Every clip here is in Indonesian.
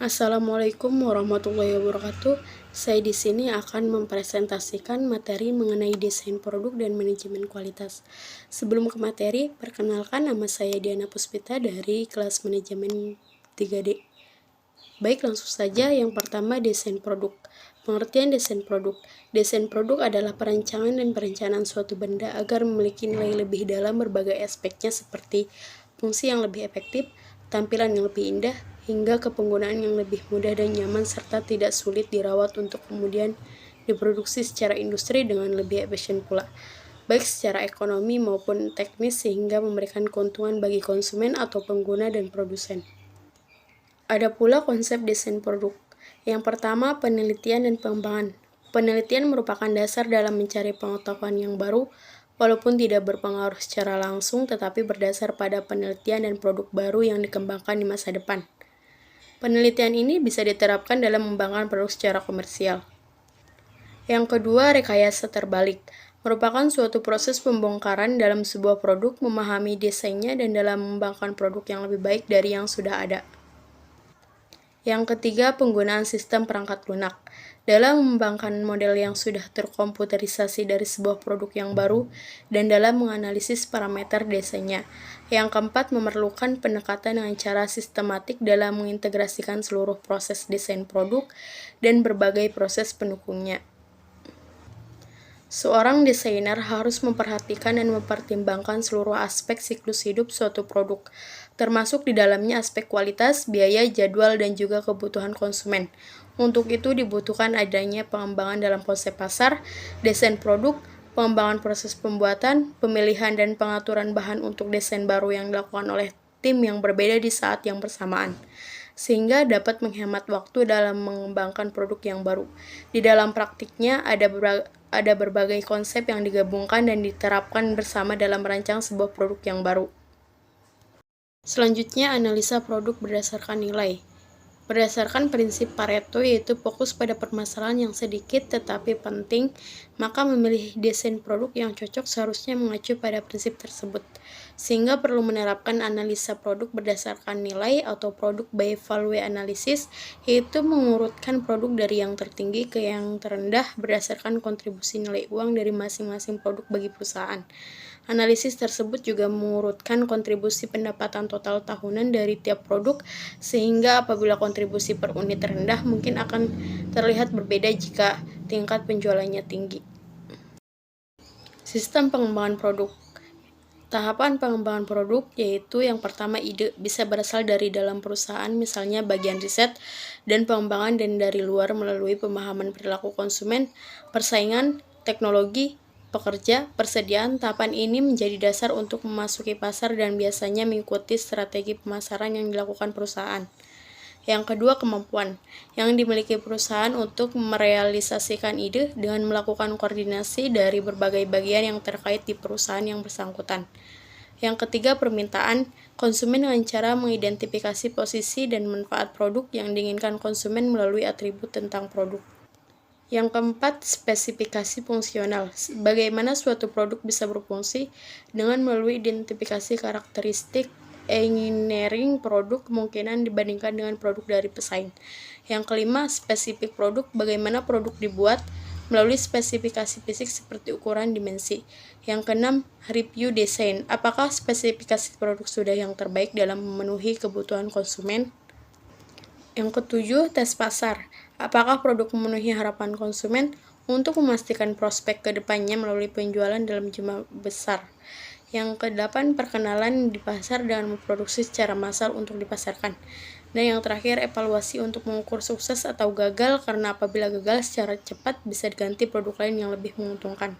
Assalamualaikum warahmatullahi wabarakatuh. Saya di sini akan mempresentasikan materi mengenai desain produk dan manajemen kualitas. Sebelum ke materi, perkenalkan nama saya Diana Puspita dari kelas manajemen 3D. Baik, langsung saja. Yang pertama, desain produk. Pengertian desain produk. Desain produk adalah perancangan dan perencanaan suatu benda agar memiliki nilai lebih dalam berbagai aspeknya seperti fungsi yang lebih efektif, tampilan yang lebih indah, hingga kepenggunaan yang lebih mudah dan nyaman serta tidak sulit dirawat untuk kemudian diproduksi secara industri dengan lebih efisien pula, baik secara ekonomi maupun teknis sehingga memberikan keuntungan bagi konsumen atau pengguna dan produsen. Ada pula konsep desain produk. Yang pertama, penelitian dan pengembangan. Penelitian merupakan dasar dalam mencari pengetahuan yang baru, walaupun tidak berpengaruh secara langsung tetapi berdasar pada penelitian dan produk baru yang dikembangkan di masa depan. Penelitian ini bisa diterapkan dalam mengembangkan produk secara komersial. Yang kedua, rekayasa terbalik. Merupakan suatu proses pembongkaran dalam sebuah produk, memahami desainnya dan dalam mengembangkan produk yang lebih baik dari yang sudah ada. Yang ketiga, penggunaan sistem perangkat lunak. Dalam mengembangkan model yang sudah terkomputerisasi dari sebuah produk yang baru dan dalam menganalisis parameter desainnya. Yang keempat, memerlukan pendekatan dengan cara sistematik dalam mengintegrasikan seluruh proses desain produk dan berbagai proses pendukungnya. Seorang desainer harus memperhatikan dan mempertimbangkan seluruh aspek siklus hidup suatu produk, termasuk di dalamnya aspek kualitas, biaya, jadwal, dan juga kebutuhan konsumen. Untuk itu dibutuhkan adanya pengembangan dalam konsep pasar, desain produk, pengembangan proses pembuatan, pemilihan dan pengaturan bahan untuk desain baru yang dilakukan oleh tim yang berbeda di saat yang bersamaan, sehingga dapat menghemat waktu dalam mengembangkan produk yang baru. Di dalam praktiknya ada berbagai konsep yang digabungkan dan diterapkan bersama dalam merancang sebuah produk yang baru. Selanjutnya, analisa produk berdasarkan nilai. Berdasarkan prinsip Pareto, yaitu fokus pada permasalahan yang sedikit tetapi penting, maka memilih desain produk yang cocok seharusnya mengacu pada prinsip tersebut. Sehingga perlu menerapkan analisa produk berdasarkan nilai atau produk by value analysis, yaitu mengurutkan produk dari yang tertinggi ke yang terendah berdasarkan kontribusi nilai uang dari masing-masing produk bagi perusahaan. Analisis tersebut juga mengurutkan kontribusi pendapatan total tahunan dari tiap produk, sehingga apabila kontribusi per unit rendah mungkin akan terlihat berbeda jika tingkat penjualannya tinggi. Sistem pengembangan produk. Tahapan pengembangan produk yaitu yang pertama, ide bisa berasal dari dalam perusahaan, misalnya bagian riset dan pengembangan, dan dari luar melalui pemahaman perilaku konsumen, persaingan, teknologi, pekerja, persediaan. Tahapan ini menjadi dasar untuk memasuki pasar dan biasanya mengikuti strategi pemasaran yang dilakukan perusahaan. Yang kedua, kemampuan yang dimiliki perusahaan untuk merealisasikan ide dengan melakukan koordinasi dari berbagai bagian yang terkait di perusahaan yang bersangkutan. Yang ketiga, permintaan konsumen dengan cara mengidentifikasi posisi dan manfaat produk yang diinginkan konsumen melalui atribut tentang produk. Yang keempat, spesifikasi fungsional. Bagaimana suatu produk bisa berfungsi dengan melalui identifikasi karakteristik engineering produk kemungkinan dibandingkan dengan produk dari pesaing. Yang kelima, spesifik produk. Bagaimana produk dibuat melalui spesifikasi fisik seperti ukuran, dimensi. Yang keenam, review desain. Apakah spesifikasi produk sudah yang terbaik dalam memenuhi kebutuhan konsumen? Yang ketujuh, tes pasar. Apakah produk memenuhi harapan konsumen? Untuk memastikan prospek ke depannya melalui penjualan dalam jumlah besar. Yang kedelapan, perkenalan di pasar dengan memproduksi secara massal untuk dipasarkan. Dan yang terakhir, evaluasi untuk mengukur sukses atau gagal, karena apabila gagal secara cepat bisa diganti produk lain yang lebih menguntungkan.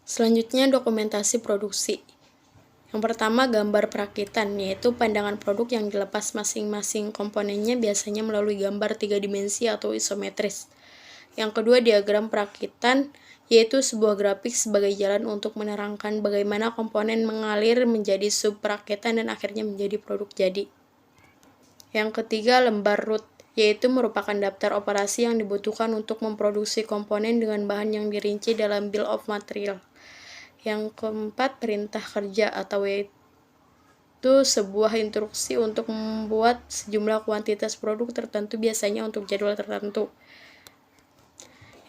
Selanjutnya, dokumentasi produksi. Yang pertama, gambar perakitan, yaitu pandangan produk yang dilepas masing-masing komponennya biasanya melalui gambar 3 dimensi atau isometris. Yang kedua, diagram perakitan, yaitu sebuah grafik sebagai jalan untuk menerangkan bagaimana komponen mengalir menjadi sub-perakitan dan akhirnya menjadi produk jadi. Yang ketiga, lembar RUT, yaitu merupakan daftar operasi yang dibutuhkan untuk memproduksi komponen dengan bahan yang dirinci dalam bill of material. Yang keempat, perintah kerja atau yaitu sebuah instruksi untuk membuat sejumlah kuantitas produk tertentu, biasanya untuk jadwal tertentu.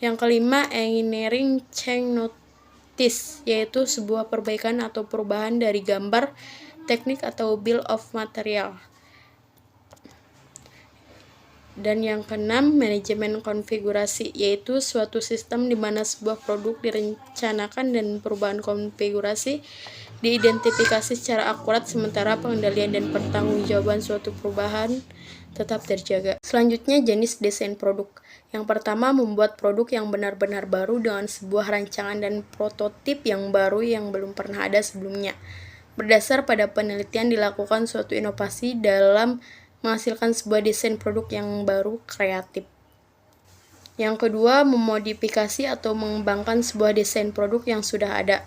Yang kelima, engineering change notice, yaitu sebuah perbaikan atau perubahan dari gambar, teknik atau bill of material. Dan yang keenam, manajemen konfigurasi, yaitu suatu sistem di mana sebuah produk direncanakan dan perubahan konfigurasi diidentifikasi secara akurat, sementara pengendalian dan pertanggungjawaban suatu perubahan tetap terjaga. Selanjutnya, jenis desain produk. Yang pertama, membuat produk yang benar-benar baru dengan sebuah rancangan dan prototip yang baru yang belum pernah ada sebelumnya. Berdasar pada penelitian, dilakukan suatu inovasi dalam menghasilkan sebuah desain produk yang baru, kreatif. Yang kedua, memodifikasi atau mengembangkan sebuah desain produk yang sudah ada.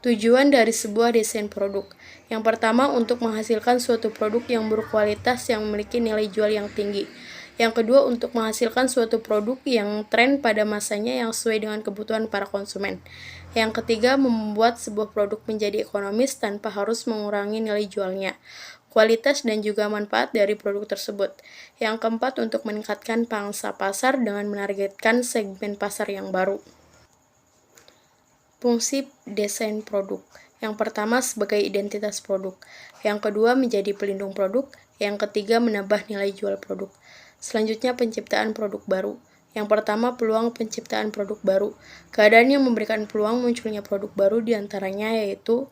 Tujuan dari sebuah desain produk. Yang pertama, untuk menghasilkan suatu produk yang berkualitas yang memiliki nilai jual yang tinggi. Yang kedua, untuk menghasilkan suatu produk yang tren pada masanya yang sesuai dengan kebutuhan para konsumen. Yang ketiga, membuat sebuah produk menjadi ekonomis tanpa harus mengurangi nilai jualnya, kualitas dan juga manfaat dari produk tersebut. Yang keempat, untuk meningkatkan pangsa pasar dengan menargetkan segmen pasar yang baru. Fungsi desain produk. Yang pertama, sebagai identitas produk. Yang kedua, menjadi pelindung produk. Yang ketiga, menambah nilai jual produk. Selanjutnya, penciptaan produk baru. Yang pertama, peluang penciptaan produk baru. Keadaan yang memberikan peluang munculnya produk baru diantaranya yaitu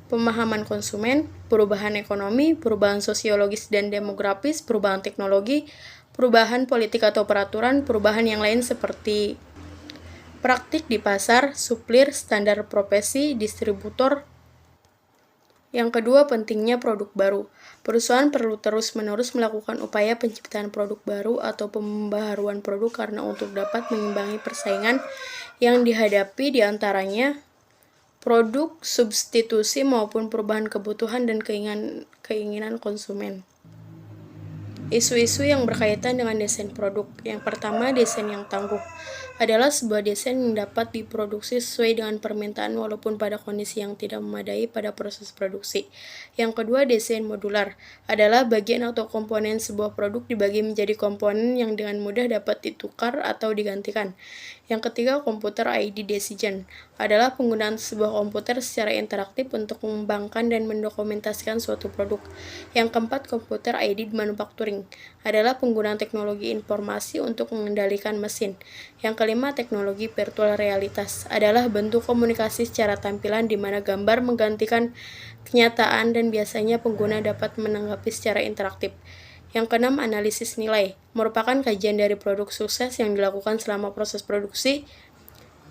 pemahaman konsumen, perubahan ekonomi, perubahan sosiologis dan demografis, perubahan teknologi, perubahan politik atau peraturan, perubahan yang lain seperti praktik di pasar, supplier, standar profesi, distributor. Yang kedua, pentingnya produk baru. Perusahaan perlu terus-menerus melakukan upaya penciptaan produk baru atau pembaharuan produk karena untuk dapat mengimbangi persaingan yang dihadapi diantaranya produk substitusi maupun perubahan kebutuhan dan keinginan konsumen. Isu-isu yang berkaitan dengan desain produk. Yang pertama, desain yang tangguh adalah sebuah desain yang dapat diproduksi sesuai dengan permintaan walaupun pada kondisi yang tidak memadai pada proses produksi. Yang kedua, desain modular adalah bagian atau komponen sebuah produk dibagi menjadi komponen yang dengan mudah dapat ditukar atau digantikan. Yang ketiga, computer aided decision adalah penggunaan sebuah komputer secara interaktif untuk mengembangkan dan mendokumentasikan suatu produk. Yang keempat, computer aided manufacturing adalah penggunaan teknologi informasi untuk mengendalikan mesin. Yang kelima, teknologi virtual realitas adalah bentuk komunikasi secara tampilan di mana gambar menggantikan kenyataan dan biasanya pengguna dapat menanggapi secara interaktif. Yang keenam, analisis nilai merupakan kajian dari produk sukses yang dilakukan selama proses produksi.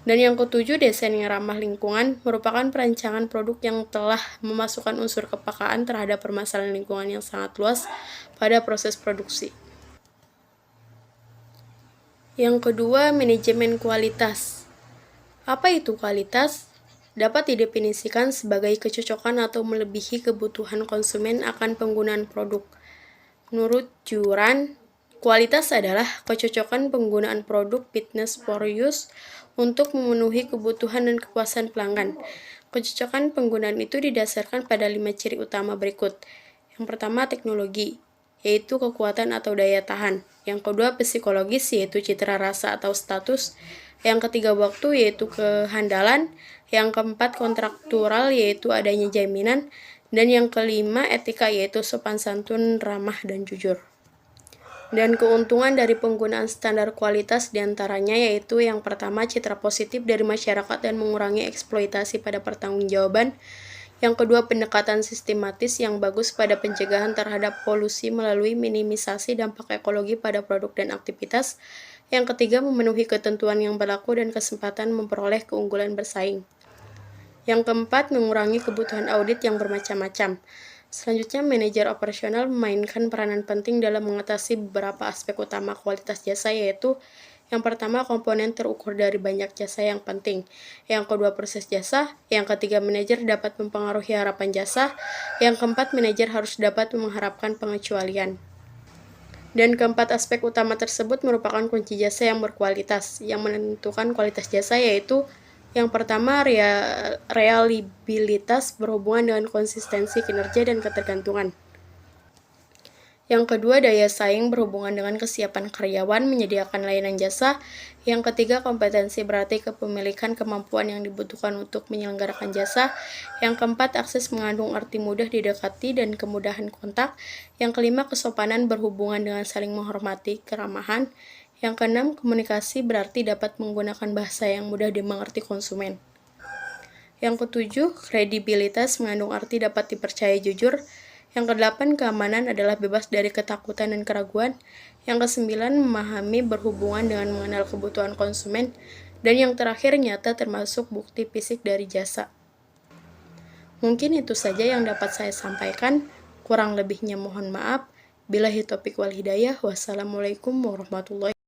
Dan yang ketujuh, desain yang ramah lingkungan merupakan perancangan produk yang telah memasukkan unsur kepekaan terhadap permasalahan lingkungan yang sangat luas pada proses produksi. Yang kedua, manajemen kualitas. Apa itu kualitas? Dapat didefinisikan sebagai kecocokan atau melebihi kebutuhan konsumen akan penggunaan produk. Menurut Juran, kualitas adalah kecocokan penggunaan produk fitness for use untuk memenuhi kebutuhan dan kepuasan pelanggan. Kecocokan penggunaan itu didasarkan pada 5 ciri utama berikut. Yang pertama, teknologi, yaitu kekuatan atau daya tahan. Yang kedua, psikologis, yaitu citra rasa atau status. Yang ketiga, waktu, yaitu kehandalan. Yang keempat, kontraktural, yaitu adanya jaminan. Dan yang kelima, etika, yaitu sopan santun, ramah, dan jujur. Dan keuntungan dari penggunaan standar kualitas diantaranya yaitu yang pertama, citra positif dari masyarakat dan mengurangi eksploitasi pada pertanggungjawaban. Yang kedua, pendekatan sistematis yang bagus pada pencegahan terhadap polusi melalui minimisasi dampak ekologi pada produk dan aktivitas. Yang ketiga, memenuhi ketentuan yang berlaku dan kesempatan memperoleh keunggulan bersaing. Yang keempat, mengurangi kebutuhan audit yang bermacam-macam. Selanjutnya, manajer operasional memainkan peranan penting dalam mengatasi beberapa aspek utama kualitas jasa, yaitu yang pertama, komponen terukur dari banyak jasa yang penting. Yang kedua, proses jasa. Yang ketiga, manajer dapat mempengaruhi harapan jasa. Yang keempat, manajer harus dapat mengharapkan pengecualian. Dan keempat aspek utama tersebut merupakan kunci jasa yang berkualitas. Yang menentukan kualitas jasa yaitu Yang pertama, reliabilitas berhubungan dengan konsistensi kinerja dan ketergantungan. Yang kedua, daya saing berhubungan dengan kesiapan karyawan menyediakan layanan jasa. Yang ketiga, kompetensi berarti kepemilikan kemampuan yang dibutuhkan untuk menyelenggarakan jasa. Yang keempat, akses mengandung arti mudah didekati dan kemudahan kontak. Yang kelima, kesopanan berhubungan dengan saling menghormati, keramahan. Yang keenam, komunikasi berarti dapat menggunakan bahasa yang mudah dimengerti konsumen. Yang ketujuh, kredibilitas mengandung arti dapat dipercaya jujur. Yang kedelapan, keamanan adalah bebas dari ketakutan dan keraguan. Yang kesembilan, memahami berhubungan dengan mengenal kebutuhan konsumen. Dan yang terakhir, nyata termasuk bukti fisik dari jasa. Mungkin itu saja yang dapat saya sampaikan. Kurang lebihnya mohon maaf. Billahi taufiq wal hidayah. Wassalamualaikum warahmatullahi wabarakatuh.